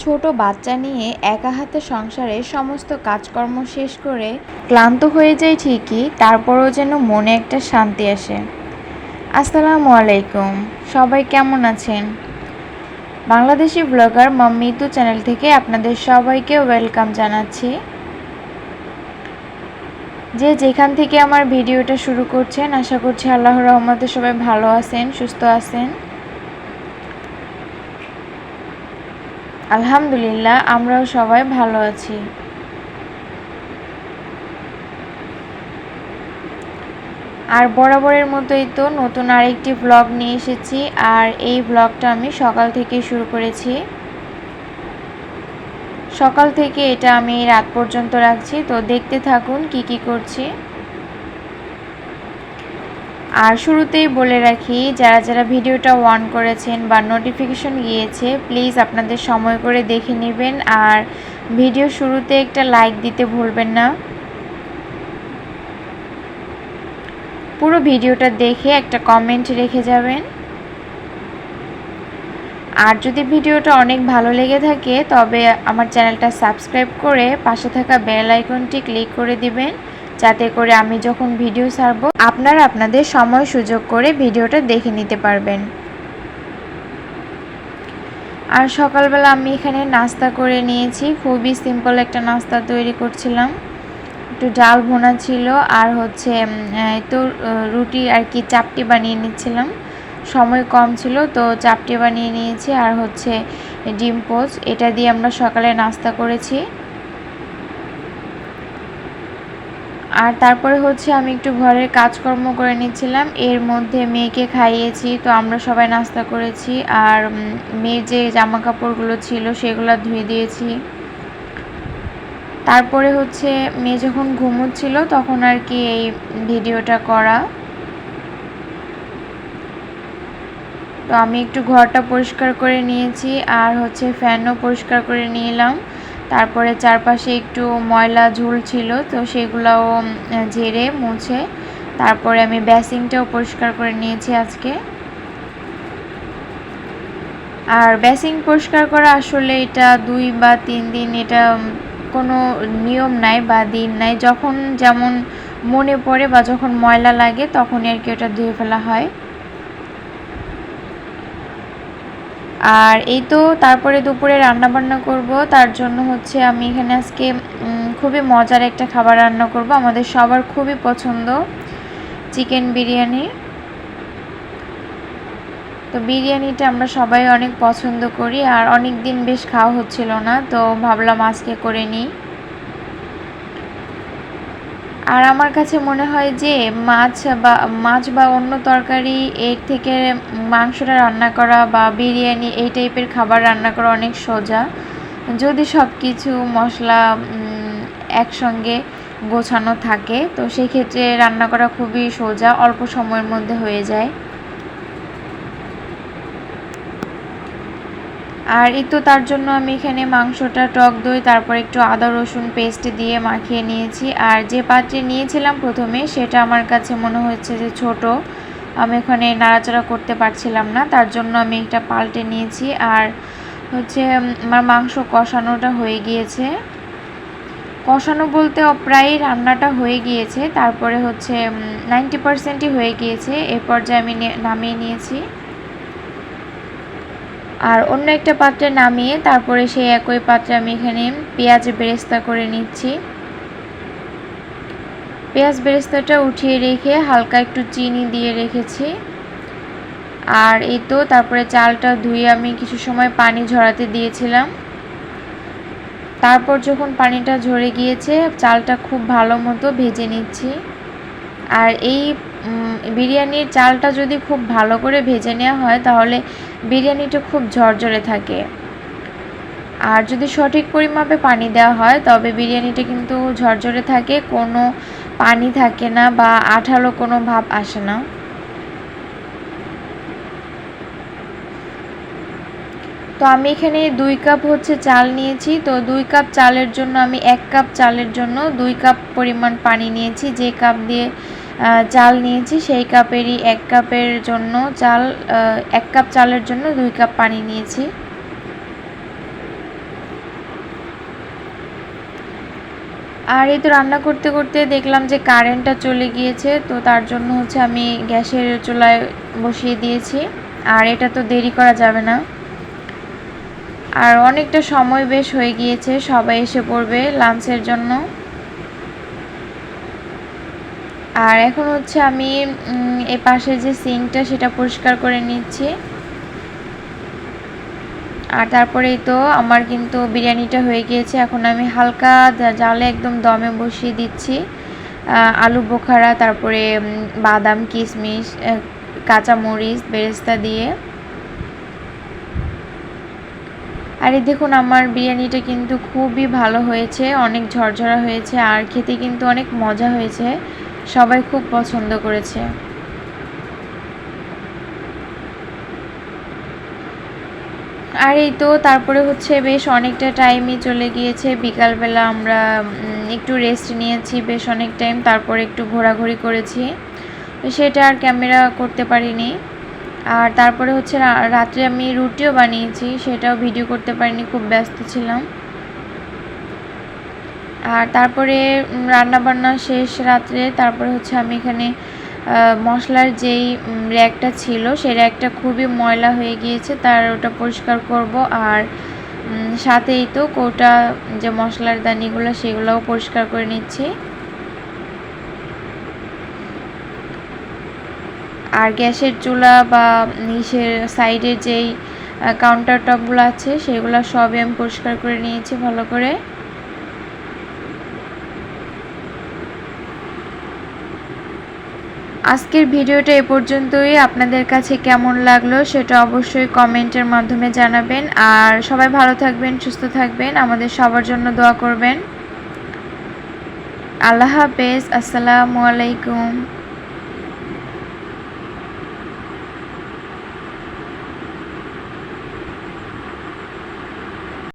ছোট বাচ্চা নিয়ে একা হাতে সংসারের সমস্ত কাজকর্ম শেষ করে ক্লান্ত হয়ে যায় ঠিকই, তারপরও যেন মনে একটা শান্তি আসে। আসসালামু আলাইকুম, সবাই কেমন আছেন? বাংলাদেশি ব্লগার মাম্মিতু চ্যানেল থেকে আপনাদের সবাইকে ওয়েলকাম জানাচ্ছি। যে যেখান থেকে আমার ভিডিওটা শুরু করছেন, আশা করছি আল্লাহর রহমতে সবাই ভালো আছেন, সুস্থ আছেন। আলহামদুলিল্লাহ, আমরাও সবাই ভালো আছি। আর বরাবরের মতোই তো নতুন আরেকটি ব্লগ নিয়ে এসেছি। আর এই ব্লগটা আমি সকাল থেকে শুরু করেছি। সকাল থেকে এটা আমি রাত পর্যন্ত রাখছি, তো দেখতে থাকুন কি কি করছি। আর শুরুতেই বলে রাখি, যারা যারা ভিডিওটা অন করেছেন বা নোটিফিকেশন গিয়েছে, প্লিজ আপনাদের সময় করে দেখে নেবেন। আর ভিডিও শুরুতে একটা লাইক দিতে ভুলবেন না। পুরো ভিডিওটা দেখে একটা কমেন্ট রেখে যাবেন। আর যদি ভিডিওটা অনেক ভালো লেগে থাকে, তবে আমার চ্যানেলটা সাবস্ক্রাইব করে পাশে থাকা বেল আইকনটি ক্লিক করে দিবেন, যাতে করে আমি যখন ভিডিও ছাড়ব আপনারা আপনাদের সময় সুযোগ করে ভিডিওটা দেখে নিতে পারবেন। আর সকালবেলা আমি এখানে নাস্তা করে নিয়েছি। খুবই সিম্পল একটা নাস্তা তৈরি করছিলাম। একটু ডাল ভুনা ছিল, আর তো রুটি আর কি চাপটি বানিয়ে নিচ্ছিলাম। সময় কম ছিল, তো চাপটি বানিয়ে নিয়েছি। আর ডিম পোস্ট, এটা দিয়ে আমরা সকালে নাস্তা করেছি। আর তারপরে আমি একটু ঘরের কাজকর্ম করে নিচ্ছিলাম। এর মধ্যে মেয়েকে খাইয়েছি, তো আমরা সবাই নাস্তা করেছি। আর মেয়ের যে জামা কাপড়গুলো ছিল সেগুলো ধুয়ে দিয়েছি। তারপরে মেয়ে যখন ঘুমোচ্ছিল তখন আর কি এই ভিডিওটা করা। তো আমি একটু ঘরটা পরিষ্কার করে নিয়েছি, আর ফ্যানও পরিষ্কার করে নিলাম। তারপরে চারপাশে একটু ময়লা ঝুল ছিল, তো সেগুলোও ঝেড়ে মুছে তারপরে আমি বেসিনটাও পরিষ্কার করে নিয়েছি আজকে। আর বেসিন পরিষ্কার করা আসলে এটা 2 বা 3 দিন, এটা কোনো নিয়ম নাই বা দিন নাই, যখন যেমন মনে পড়ে বা যখন ময়লা লাগে তখনই আর কি ওটা ধুয়ে ফেলা হয়। আর এই তো তারপরে দুপুরে রান্না বান্না করব। তার জন্য আমি এখানে আজকে খুবই মজার একটা খাবার রান্না করব, আমাদের সবার খুবই পছন্দ, চিকেন বিরিয়ানি। তো বিরিয়ানিটা আমরা সবাই অনেক পছন্দ করি, আর অনেক দিন বেশ খাওয়া হচ্ছিল না, তো ভাবলাম আজকে করে নিই। আর আমার কাছে মনে হয় যে মাছ বা অন্য তরকারি এর থেকে মাংসটা রান্না করা বা বিরিয়ানি এই টাইপের খাবার রান্না করা অনেক সোজা, যদি সব কিছু মশলা একসঙ্গে গোছানো থাকে, তো সেই ক্ষেত্রে রান্না করা খুবই সোজা, অল্প সময়ের মধ্যে হয়ে যায়। আর এই তো তার জন্য আমি এখানে মাংসটা টক দই তারপর একটু আদা রসুন পেস্ট দিয়ে মাখিয়ে নিয়েছি। আর যে পাত্রে নিয়েছিলাম প্রথমে, সেটা আমার কাছে মনে হচ্ছে যে ছোট, আমি এখানে নাড়াচাড়া করতে পারছিলাম না, তার জন্য আমি একটা পাল্টে নিয়েছি। আর আমার মাংস কষানোটা হয়ে গিয়েছে, কষানো বলতে প্রায় রান্নাটা হয়ে গিয়েছে, তারপরে 90%ই হয়ে গিয়েছে। এ পর্যায়ে আমি নামিয়ে নিয়েছি। আর অন্য একটা পাত্রে নামিয়ে তারপরে সেই একই পাত্রে আমি এখানে পেঁয়াজ বেরেস্তা করে নিচ্ছি। পেঁয়াজ বেরেস্তাটা উঠিয়ে রেখে হালকা একটু চিনি দিয়ে রেখেছি। আর এই তো তারপরে চালটা ধুয়ে আমি কিছু সময় পানি ঝরাতে দিয়েছিলাম। তারপর যখন পানিটা ঝরে গিয়েছে, চালটা খুব ভালো মতো ভেজে নিচ্ছি। আর এই বিরিয়ানির চালটা যদি খুব ভালো করে ভেজে নেওয়া হয়, তাহলে বিরিয়ানিটা খুব ঝরঝরে থাকে। আর যদি সঠিক পরিমাপে পানি দেওয়া হয়, তবে বিরিয়ানিটা কিন্তু ঝরঝরে থাকে, কোনো পানি থাকে না বা আঠালো কোনো ভাব আসে না। তো আমি এখানে 2 কাপ চাল নিয়েছি, তো 2 কাপ চালের জন্য আমি 1 কাপ চালের জন্য 2 কাপ পরিমাণ পানি নিয়েছি। যে কাপ দিয়ে চাল নিয়েছি সেই কাপেরই 1 কাপের জন্য 1 কাপ চালের জন্য 2 কাপ পানি নিয়েছি। আর এই তো রান্না করতে করতে দেখলাম যে কারেন্টটা চলে গিয়েছে, তো তার জন্য হচ্ছে আমি গ্যাসের চুলায় বসিয়ে দিয়েছি। আর এটা তো দেরি করা যাবে না, আর অনেকটা সময় বেশ হয়ে গিয়েছে, সবাই এসে পড়বে লাঞ্চের জন্য। আর এখন হচ্ছে আমি এই পাশে যে সিঙ্কটা সেটা পরিষ্কার করে নিচ্ছি। আর তারপরেই তো আমার কিন্তু বিরিয়ানিটা হয়ে গিয়েছে। এখন আমি হালকা জালে একদম দমে বসিয়ে দিচ্ছি আলু বোখারা, তারপরে বাদাম, কিশমিশ, কাঁচামরিচ, বেরেস্তা দিয়ে। আর এই দেখুন আমার বিরিয়ানিটা কিন্তু খুবই ভালো হয়েছে, অনেক ঝরঝরা হয়েছে, আর খেতে কিন্তু অনেক মজা হয়েছে, সবাই খুব পছন্দ করেছে। আর এই তো তারপরে হচ্ছে বেশ অনেকটা টাইমই চলে গিয়েছে, বিকালবেলা আমরা একটু রেস্ট নিয়েছি বেশ অনেক টাইম, তারপরে একটু ঘোরাঘুরি করেছি, সেটা আর ক্যামেরা করতে পারিনি। আর তারপরে হচ্ছে রাত্রে আমি রুটিও বানিয়েছি, সেটাও ভিডিও করতে পারিনি, খুব ব্যস্ত ছিলাম। আর তারপরে রান্নাবান্না শেষ রাত্রে, তারপরে হচ্ছে আমি এখানে মশলার যেই র্যাকটা ছিল সেই র্যাকটা খুবই ময়লা হয়ে গিয়েছে, তার ওটা পরিষ্কার করব। আর সাথেই তো কৌটা যে মশলার দানিগুলো সেগুলোও পরিষ্কার করে নিচ্ছি। আর গ্যাসের চুলা বা নিচের সাইডের যেই কাউন্টার টপগুলো আছে সেগুলো সবই আমি পরিষ্কার করে নিয়েছি ভালো করে। আজকের ভিডিওটা এ পর্যন্তই। আপনাদের কাছে কেমন লাগলো সেটা অবশ্যই কমেন্টের মাধ্যমে জানাবেন। আর সবাই ভালো থাকবেন, সুস্থ থাকবেন, আমাদের সবার জন্য দোয়া করবেন। আল্লাহ হাফেজ। আসসালামু আলাইকুম।